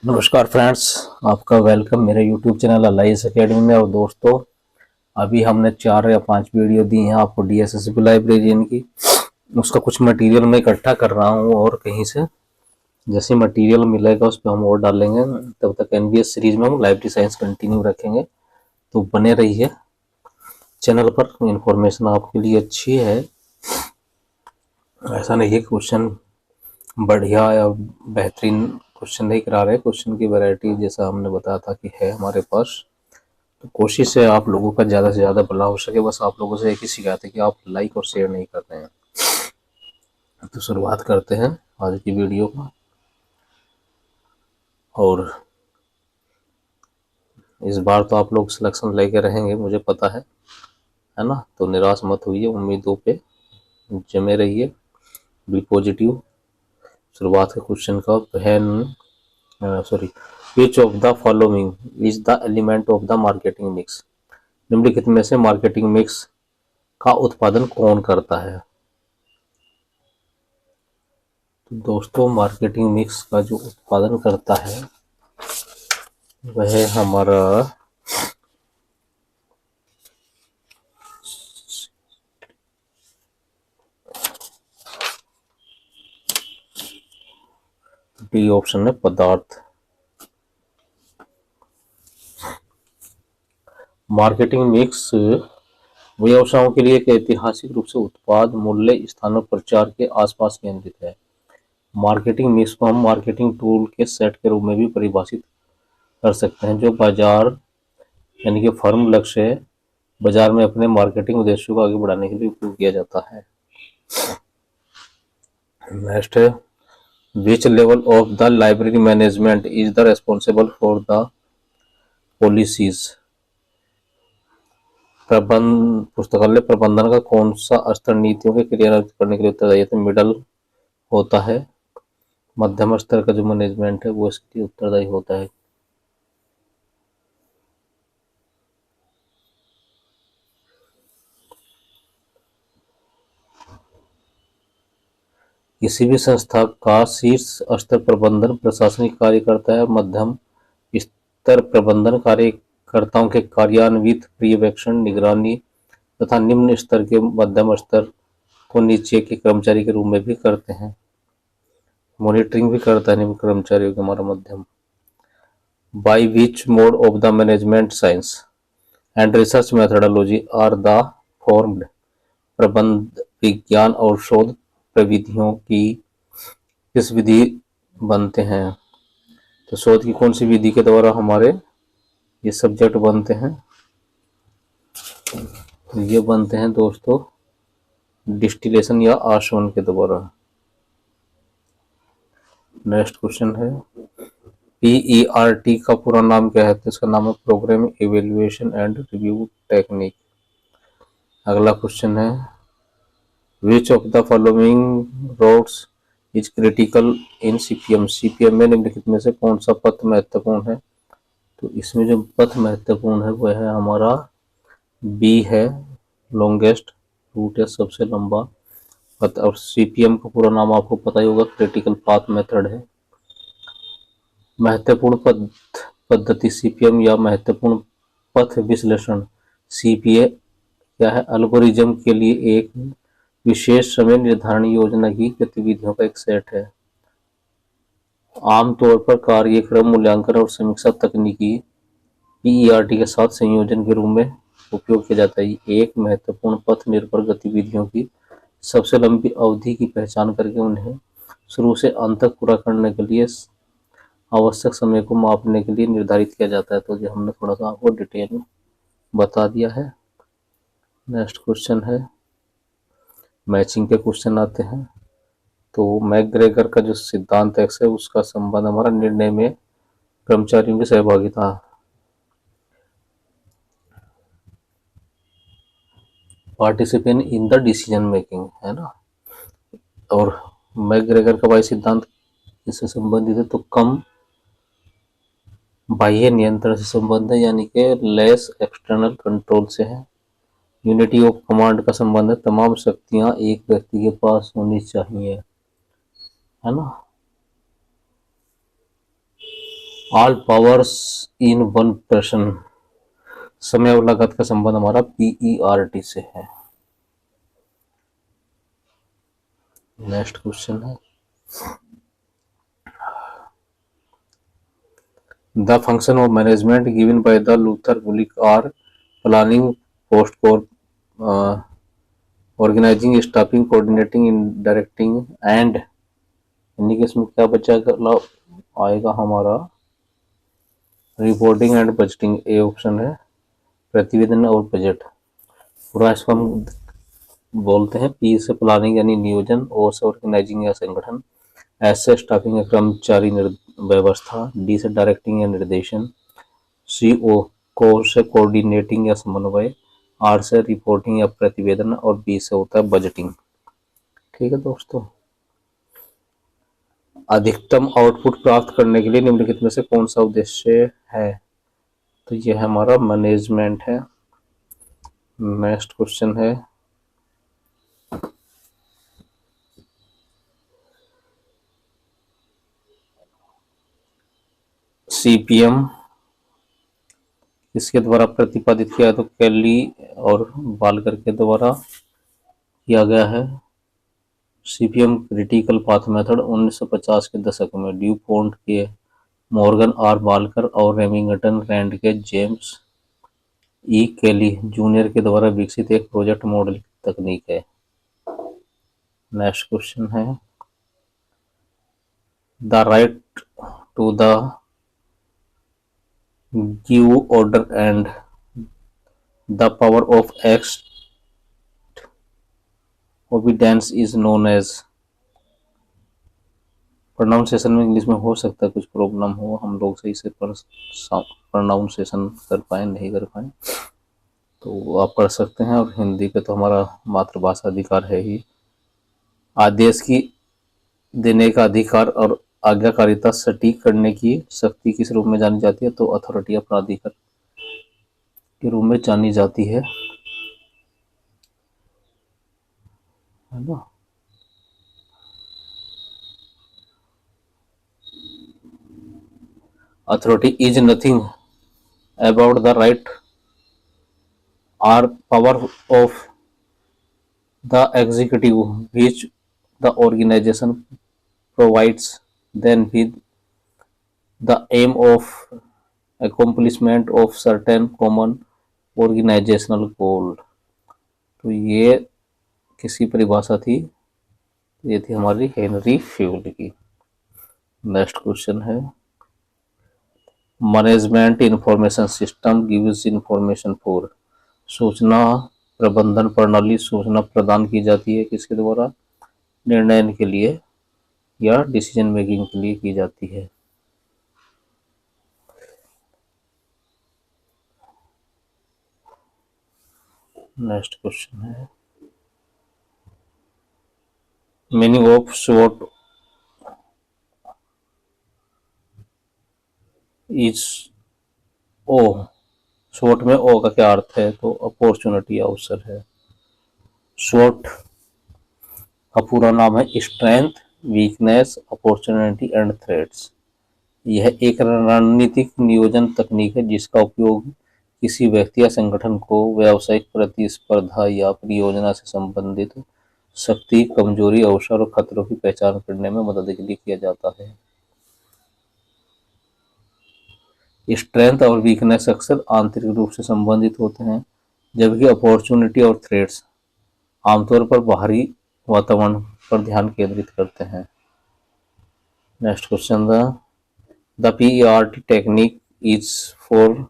नमस्कार फ्रेंड्स, आपका वेलकम मेरे यूट्यूब चैनल अलाइस एकेडमी में। और दोस्तों, अभी हमने 4 या 5 वीडियो दी हैं आपको डीएसएसबी लाइब्रेरियन की। उसका कुछ मटेरियल मैं इकट्ठा कर रहा हूँ और कहीं से जैसे मटेरियल मिलेगा उस पर हम और डालेंगे। तब तक एनबीएस सीरीज में हम लाइब्रेरी साइंस कंटिन्यू रखेंगे, तो बने रहिए चैनल पर। इंफॉर्मेशन आपके लिए अच्छी है, ऐसा नहीं है क्वेश्चन बढ़िया या बेहतरीन क्वेश्चन नहीं करा रहे। क्वेश्चन की वैरायटी जैसा हमने बताया था कि है हमारे पास, तो कोशिश है आप लोगों का ज़्यादा से ज़्यादा भला हो सके। बस आप लोगों से एक ही शिकायत है कि आप लाइक और शेयर नहीं करते हैं। तो शुरुआत करते हैं आज की वीडियो का। और इस बार तो आप लोग सिलेक्शन लेके रहेंगे, मुझे पता है ना। तो निराश मत होइए, उम्मीदों पे जमे रहिए, बी पॉजिटिव। शुरुआत के क्वेश्चन का विच of the following is the element of the marketing mix. निम्नलिखित में से मार्केटिंग मिक्स का उत्पादन कौन करता है। तो दोस्तों, मार्केटिंग मिक्स का जो उत्पादन करता है वह हमारा डी ऑप्शन है, पदार्थ। मार्केटिंग मिक्स व्यवसायों के लिए एक ऐतिहासिक रूप से उत्पाद मूल्य स्थानों प्रचार के आसपास केंद्रित है। मार्केटिंग मिक्स को हम मार्केटिंग टूल के सेट के रूप में भी परिभाषित कर सकते हैं, जो बाजार यानी कि फर्म लक्ष्य बाजार में अपने मार्केटिंग उद्देश्यों को आगे बढ़ाने के लिए उपयोग किया जाता है। नेक्स्ट है, which level of the library management is the responsible for the policies. पुस्तकालय प्रबंधन का कौन सा स्तर नीतियों के क्रियान्वित करने के लिए उत्तरदायी है। तो मिडल होता है, मध्यम स्तर का जो मैनेजमेंट है वो इसके लिए उत्तरदायी होता है। किसी भी संस्था का शीर्ष स्तर प्रबंधन प्रशासनिक कार्य करता है। मध्यम स्तर प्रबंधन कार्यकर्ताओं के कार्यान्वित पर्यवेक्षण निगरानी तथा निम्न स्तर के मध्यम स्तर को नीचे के कर्मचारी के रूप में भी करते हैं, मॉनिटरिंग भी करता है निम्न कर्मचारियों के हमारा मध्यम। By which mode of the management science and research methodology are the formed. प्रबंध विज्ञान और शोध प्रविधियों की किस विधि बनते हैं। तो शोध की कौन सी विधि के द्वारा हमारे ये सब्जेक्ट बनते हैं। तो ये बनते हैं दोस्तों डिस्टिलेशन या आशवन के द्वारा। नेक्स्ट क्वेश्चन है, PERT का पूरा नाम क्या है। तो इसका नाम है program evaluation and review technique. अगला क्वेश्चन है, which of the following roads is critical in CPM. CPM में निम्नलिखित में से कौन सा पथ महत्वपूर्ण है। तो इसमें जो पथ महत्वपूर्ण है वह है हमारा बी है, लॉन्गेस्ट रूट है, सबसे लंबा पथ। और सीपीएम का पूरा नाम आपको पता ही होगा, क्रिटिकल पाथ मेथड है। महत्वपूर्ण पथ पद्धति सीपीएम या महत्वपूर्ण पथ विश्लेषण सीपीए क्या है, एल्गोरिज्म के लिए एक विशेष समय निर्धारण योजना की गतिविधियों का एक सेट है। आमतौर पर कार्यक्रम मूल्यांकन और समीक्षा तकनीकी पीईआरटी के साथ संयोजन के रूप में उपयोग किया जाता है। एक महत्वपूर्ण पथ निर्भर गतिविधियों की सबसे लंबी अवधि की पहचान करके उन्हें शुरू से अंत तक पूरा करने के लिए आवश्यक समय को मापने के लिए निर्धारित किया जाता है। तो ये हमने थोड़ा सा आपको डिटेल में बता दिया है। नेक्स्ट क्वेश्चन है, मैचिंग के क्वेश्चन आते हैं। तो मैकग्रेगर का जो सिद्धांत एक्स है उसका संबंध हमारा निर्णय में कर्मचारियों की सहभागिता। Participate in the decision making है ना। और मैकग्रेगर का वाई सिद्धांत इससे संबंधित है, तो कम बाह्य नियंत्रण से संबंध है, यानी कि लेस एक्सटर्नल कंट्रोल से है। यूनिटी ऑफ कमांड का संबंध है, तमाम शक्तियां एक व्यक्ति के पास होनी चाहिए, है ना। All powers in one person, समय और लागत का संबंध हमारा PERT से है। नेक्स्ट क्वेश्चन है, the function of management given by the Luther Gulick are planning, post core, organizing, staffing, coordinating, directing and, यानी कि इसमें क्या बचा आएगा हमारा, reporting and budgeting, A option है, प्रतिवेदन और बजट। पूरा इसको हम बोलते हैं, पी से प्लानिंग यानी नियोजन, ओ से ऑर्गेनाइजिंग या संगठन, एस से स्टाफिंग या कर्मचारी व्यवस्था, डी से डायरेक्टिंग या निर्देशन, सी ओ को से कोऑर्डिनेटिंग या समन्वय, आर से रिपोर्टिंग या प्रतिवेदन और बी से होता है बजटिंग। ठीक है दोस्तों, अधिकतम आउटपुट प्राप्त करने के लिए निम्नलिखित में से कौन सा उद्देश्य है, तो यह हमारा मैनेजमेंट है। नेक्स्ट क्वेश्चन है, CPM किसके द्वारा प्रतिपादित किया है, तो केली और बालकर के द्वारा किया गया है। CPM क्रिटिकल पाथ मेथड 1950 के दशक में ड्यू पॉन्ट के मॉर्गन आर बालकर और रेमिंगटन रैंड के जेम्स केली जूनियर के द्वारा विकसित एक प्रोजेक्ट मॉडल तकनीक है। नेक्स्ट क्वेश्चन है, the right to the give order and the power of act obedience is known as, pronunciation में इंग्लिश में हो सकता है कुछ प्रॉब्लम हो, हम लोग सही से प्रोनाउंसिएशन कर पाए नहीं कर पाए, तो आप पढ़ सकते हैं। और हिंदी पे तो हमारा मातृभाषा अधिकार है ही। आदेश की देने का अधिकार और आज्ञाकारिता सटीक करने की शक्ति किस रूप में जानी जाती है, तो अथॉरिटी या प्राधिकार के रूप में जानी जाती है ना। Authority is nothing about the right or power of the executive which the organization provides then with the aim of accomplishment of certain common organizational goal। तो ये किसकी परिभाषा थी, ये थी हमारी हेनरी फ्यूल की। नेक्स्ट क्वेश्चन है, management information system gives information for, सूचना प्रबंधन प्रणाली सूचना प्रदान की जाती है किसके द्वारा, निर्णय के लिए या डिसीजन मेकिंग के लिए की जाती है। नेक्स्ट क्वेश्चन है, meaning of SWOT is O, SWOT में ओ का क्या अर्थ है, तो अपॉर्चुनिटी अवसर है। SWOT का पूरा नाम है strength, weakness, opportunity and threats. यह एक रणनीतिक नियोजन तकनीक है जिसका उपयोग किसी व्यक्ति या संगठन को व्यावसायिक प्रतिस्पर्धा या परियोजना से संबंधित शक्ति, कमजोरी, अवसर और खतरों की पहचान करने में मदद के लिए किया जाता है। स्ट्रेंथ और वीकनेस अक्सर आंतरिक रूप से संबंधित होते हैं, जबकि अपॉर्चुनिटी और थ्रेट्स आमतौर पर बाहरी वातावरण पर ध्यान केंद्रित करते हैं। Next question, the PERT technique is for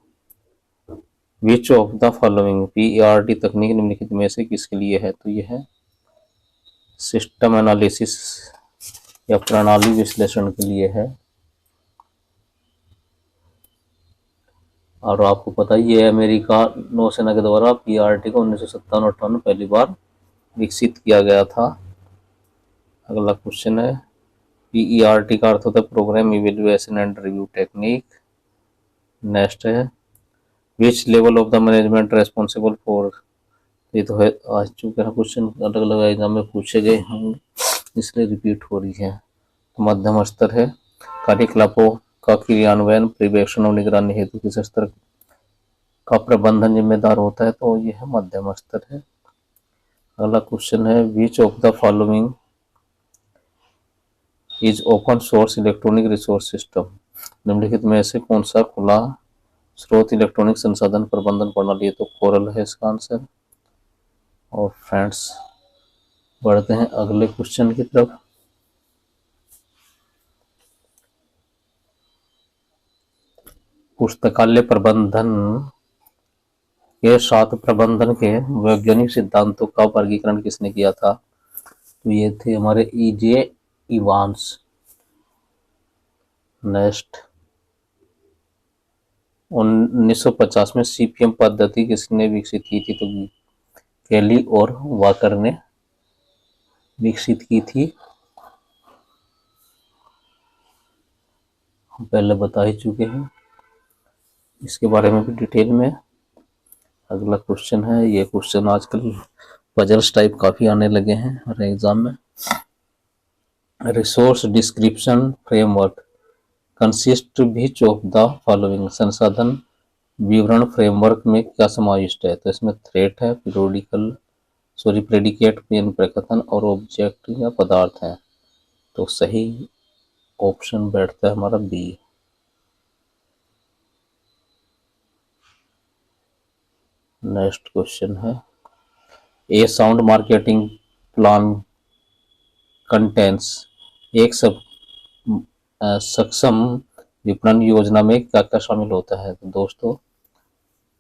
which of the following, PERT तकनीक निम्नलिखित में से किसके लिए है, तो यह है सिस्टम एनालिसिस या प्रणाली विश्लेषण के लिए है। और आपको पता ही है अमेरिका नौसेना के द्वारा PERT को 1957-58 में पहली बार विकसित किया गया था। अगला क्वेश्चन है, PERT का अर्थ होता है program evaluation and review technique. Next है, which level of the management responsible for, ये तो है आज चुके हैं क्वेश्चन, अलग अलग एग्जाम में पूछे गए होंगे इसलिए रिपीट हो रही है। तो मध्यम स्तर है, कार्यकलापों का क्रियान्वयन, पर्यवेक्षण और निगरानी हेतु किस स्तर का प्रबंधन जिम्मेदार होता है? तो ये है मध्यम स्तर है। अगला क्वेश्चन है, which of the following is open source electronic resource system? निम्नलिखित में से कौन सा खुला स्रोत इलेक्ट्रॉनिक संसाधन प्रबंधन प्रणाली है? तो कोरल है इसका आंसर। और फ्रेंड्स, बढ़ते हैं अगले क्वेश्चन की तरफ। पुस्तकालय प्रबंधन के साथ प्रबंधन के वैज्ञानिक सिद्धांतों का वर्गीकरण किसने किया था? तो ये थे हमारे ईजे इवांस। नेक्स्ट, 1950 में सीपीएम पद्धति किसने विकसित की थी? तो केली और वाकर ने विकसित की थी। हम पहले बता ही चुके हैं इसके बारे में भी डिटेल में। अगला क्वेश्चन है, ये क्वेश्चन आजकल पजल्स टाइप काफी आने लगे हैं हर एग्जाम में। Resource description framework consist which of the following? संसाधन विवरण फ्रेमवर्क में क्या समाविष्ट है? तो इसमें थ्रेट है, प्रेडिकेट, पेन प्रकथन और ऑब्जेक्ट या पदार्थ है। तो सही ऑप्शन बैठता है हमारा बी। नेक्स्ट क्वेश्चन है, ए साउंड मार्केटिंग प्लान कंटेंट्स एक सक्षम विपणन योजना में क्या क्या शामिल होता है? तो दोस्तों,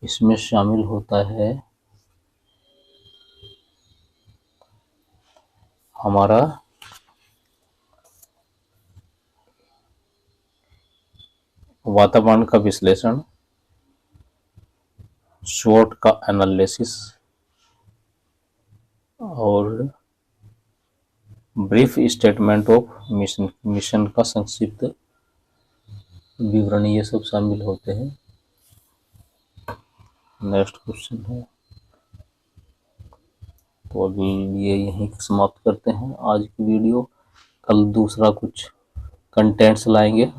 इसमें शामिल होता है हमारा वातावरण का विश्लेषण, स्वॉट का एनालिसिस और ब्रीफ स्टेटमेंट ऑफ मिशन का संक्षिप्त विवरण, ये सब शामिल होते हैं। नेक्स्ट क्वेश्चन है, तो अभी ये यहीं समाप्त करते हैं आज की वीडियो। कल दूसरा कुछ कंटेंट्स लाएंगे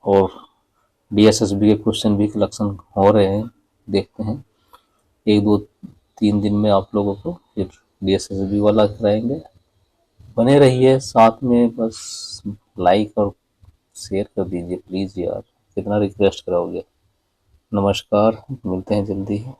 और डीएसएसबी के क्वेश्चन भी कलेक्शन हो रहे हैं, देखते हैं। 1-2-3 दिन में आप लोगों को फिर डीएसएसबी वाला कराएंगे। बने रहिए साथ में, बस लाइक और शेयर कर दीजिए प्लीज़ यार, कितना रिक्वेस्ट कराओगे। नमस्कार, मिलते हैं जल्दी ही।